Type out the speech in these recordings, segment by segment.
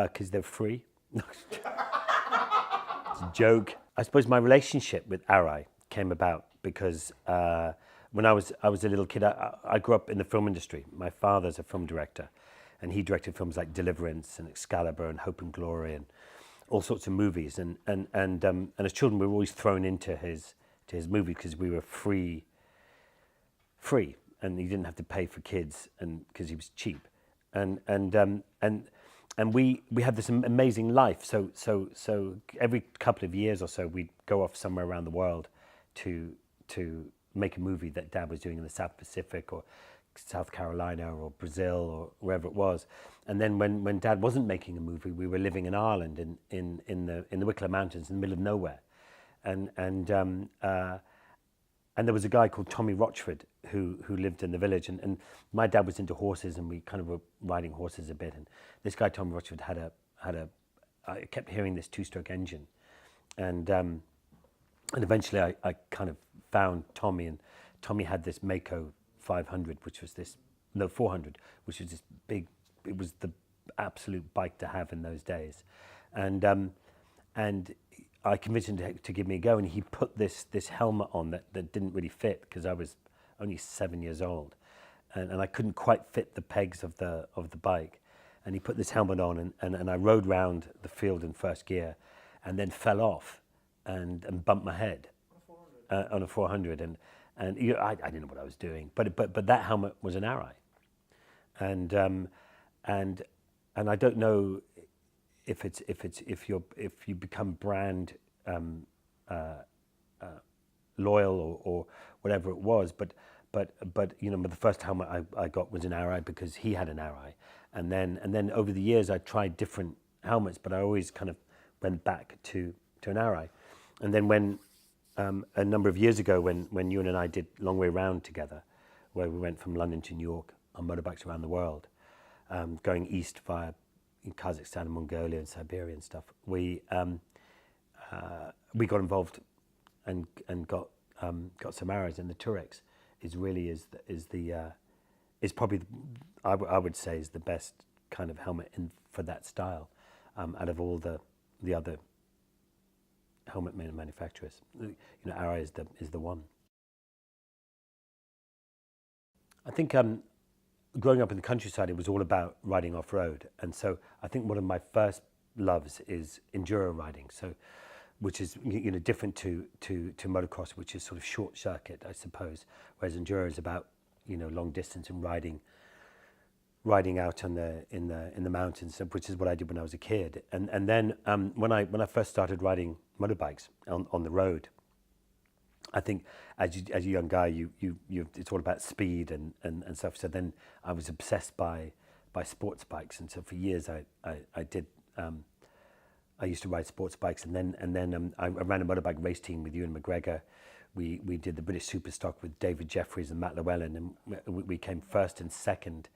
Because they're free. It's a joke. I suppose my relationship with Arai came about because when I was a little kid, I grew up in the film industry. My father's a film director, and he directed films like Deliverance and Excalibur and Hope and Glory and all sorts of movies. And as children, we were always thrown into his movie because we were free, and he didn't have to pay for kids, and because he was cheap, and we had this amazing life. So every couple of years or so, we'd go off somewhere around the world to make a movie that Dad was doing in the South Pacific or South Carolina or Brazil or wherever it was. And then when Dad wasn't making a movie, we were living in Ireland in the Wicklow Mountains in the middle of nowhere, and there was a guy called Tommy Rochford who lived in the village, and my dad was into horses, and we kind of were riding horses a bit. And this guy Tommy Rochford I kept hearing this two-stroke engine, and eventually I kind of found Tommy, and Tommy had this Mako 500, which was 400, which was this big. It was the absolute bike to have in those days, and I convinced him to give me a go, and he put this helmet on that didn't really fit because I was only 7 years old, and I couldn't quite fit the pegs of the bike, and he put this helmet on, and I rode round the field in first gear, and then fell off, and bumped my head on a 400, and I didn't know what I was doing, but that helmet was an Arai, and I don't know if you become brand loyal or whatever it was, but the first helmet I got was an Arai because he had an Arai, and then over the years I tried different helmets, but I always kind of went back to an Arai, and then when a number of years ago when Ewan and I did Long Way Round together, where we went from London to New York on motorbikes around the world, going east via in Kazakhstan and Mongolia and Siberia and stuff, we got involved and got some Arais, and the Turex is probably I would say is the best kind of helmet for that style out of all the other helmet manufacturers. Arai is the one. I think growing up in the countryside, it was all about riding off-road, and so I think one of my first loves is enduro riding. So, which is different to motocross, which is sort of short circuit, I suppose. Whereas enduro is about long distance and riding out in the mountains, which is what I did when I was a kid. And then when I first started riding motorbikes on the road, I think as a young guy, you it's all about speed and stuff. So then I was obsessed by sports bikes, and so for years I did. I used to ride sports bikes, and then I ran a motorbike race team with Ewan McGregor. We did the British Superstock with David Jeffries and Matt Llewellyn, and we came first and second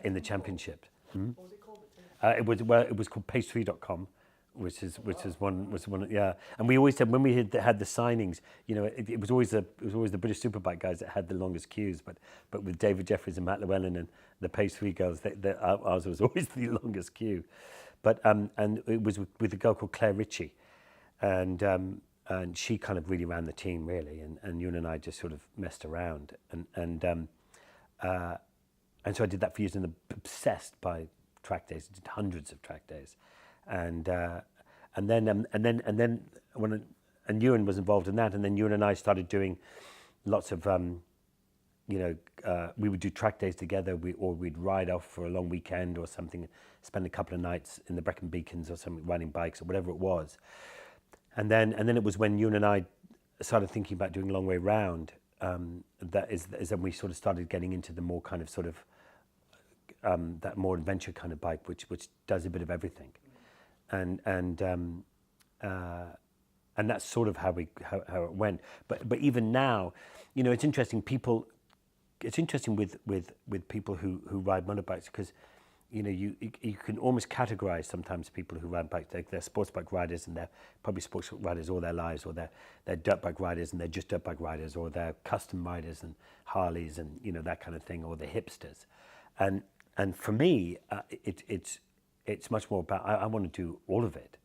in the championship. What was it called? It was called Pace3.com. Which was one, yeah. And we always said when we had the signings, it was always the British Superbike guys that had the longest queues, but with David Jeffries and Matt Llewellyn and the Pace 3 girls, ours was always the longest queue. But and it was with a girl called Claire Ritchie, and she kind of really ran the team really, and Ewan and I just sort of messed around, and so I did that for years, and I'm obsessed by track days. I did hundreds of track days. And then when Ewan was involved in that, and then Ewan and I started doing lots of we would do track days together, or we'd ride off for a long weekend or something, spend a couple of nights in the Brecon Beacons or something, riding bikes or whatever it was, and then it was when Ewan and I started thinking about doing Long Way Round, that is when we sort of started getting into the more kind of sort of that more adventure kind of bike, which does a bit of everything. And that's sort of how it went. But even now, it's interesting. It's interesting with people who ride motorbikes, because you can almost categorize sometimes people who ride bikes. They're sports bike riders, and they're probably sports bike riders all their lives, or they're dirt bike riders and they're just dirt bike riders, or they're custom riders and Harleys and that kind of thing, or they're hipsters. And for me, it's much more about I want to do all of it.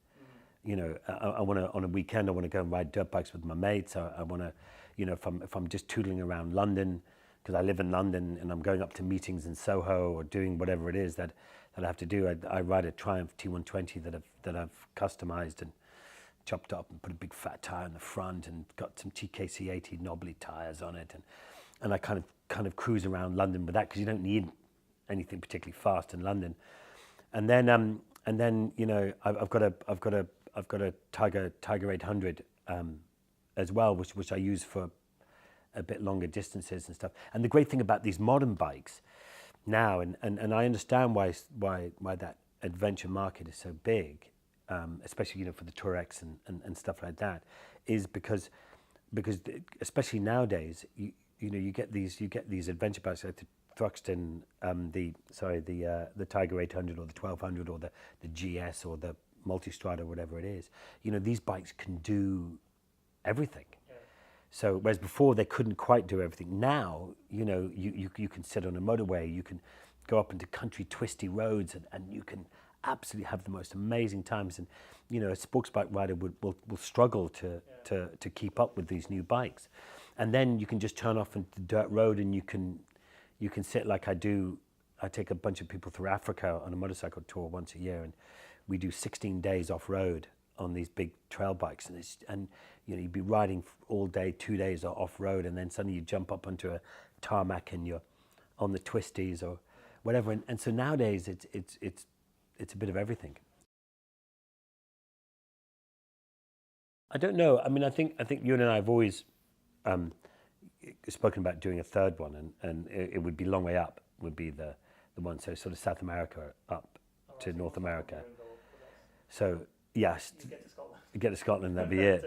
You know, I want to on a weekend I want to go and ride dirt bikes with my mates. I want to, you know, if I'm just tootling around London because I live in London and I'm going up to meetings in Soho or doing whatever it is that I have to do. I ride a Triumph T120 that I've customized and chopped up and put a big fat tire in the front and got some TKC 80 knobbly tires on it, and I kind of cruise around London with that because you don't need anything particularly fast in London. And then you know I've got a Tiger 800 as well, which I use for a bit longer distances and stuff. And the great thing about these modern bikes now, and I understand why that adventure market is so big, especially, you know, for the Tourex and stuff like that, is because especially nowadays you know you get these adventure bikes like the Thruxton, the Tiger 800 or the 1200 or the GS or the Multistrada, whatever it is. You know, these bikes can do everything. Yeah. So whereas before they couldn't quite do everything, now you know you can sit on a motorway, you can go up into country twisty roads, and you can absolutely have the most amazing times. And you know, a sports bike rider will struggle to keep up with these new bikes. And then you can just turn off into the dirt road, and you can sit like I do. I take a bunch of people through Africa on a motorcycle tour once a year, and we do 16 days off road on these big trail bikes, and you know, you'd be riding all day, 2 days off road, and then suddenly you jump up onto a tarmac and you're on the twisties or whatever. And so nowadays it's a bit of everything. I don't know. I mean, I think you and I have always spoken about doing a third one, and it would be Long Way Up would be the one. So sort of South America up to North America. So yes, get to Scotland, that'd be it.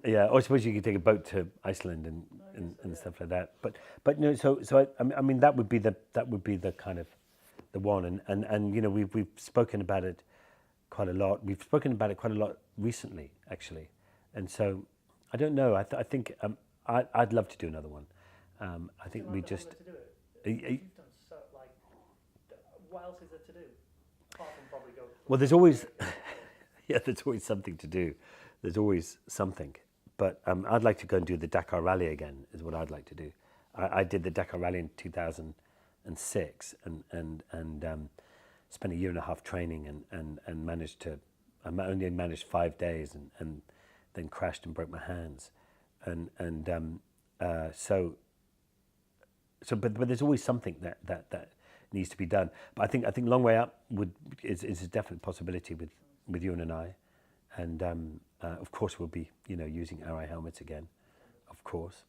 Yeah, or I suppose you could take a boat to Iceland and stuff like that. But no, so I mean that would be the kind of the one, and you know we've spoken about it quite a lot. We've spoken about it quite a lot recently, actually, and so I don't know. I think I'd love to do another one. I think we just. You've done so, like, what else is there to do? Apart from probably go. Well, there's always, yeah, there's always something to do. There's always something. But I'd like to go and do the Dakar Rally again. Is what I'd like to do. I did the Dakar Rally in 2006 and spent a year and a half training and managed to. I only managed 5 days and then crashed and broke my hands, but there's always something that needs to be done. But I think Long Way Up is a definite possibility with you and I, and of course we'll be using Arai helmets again, of course.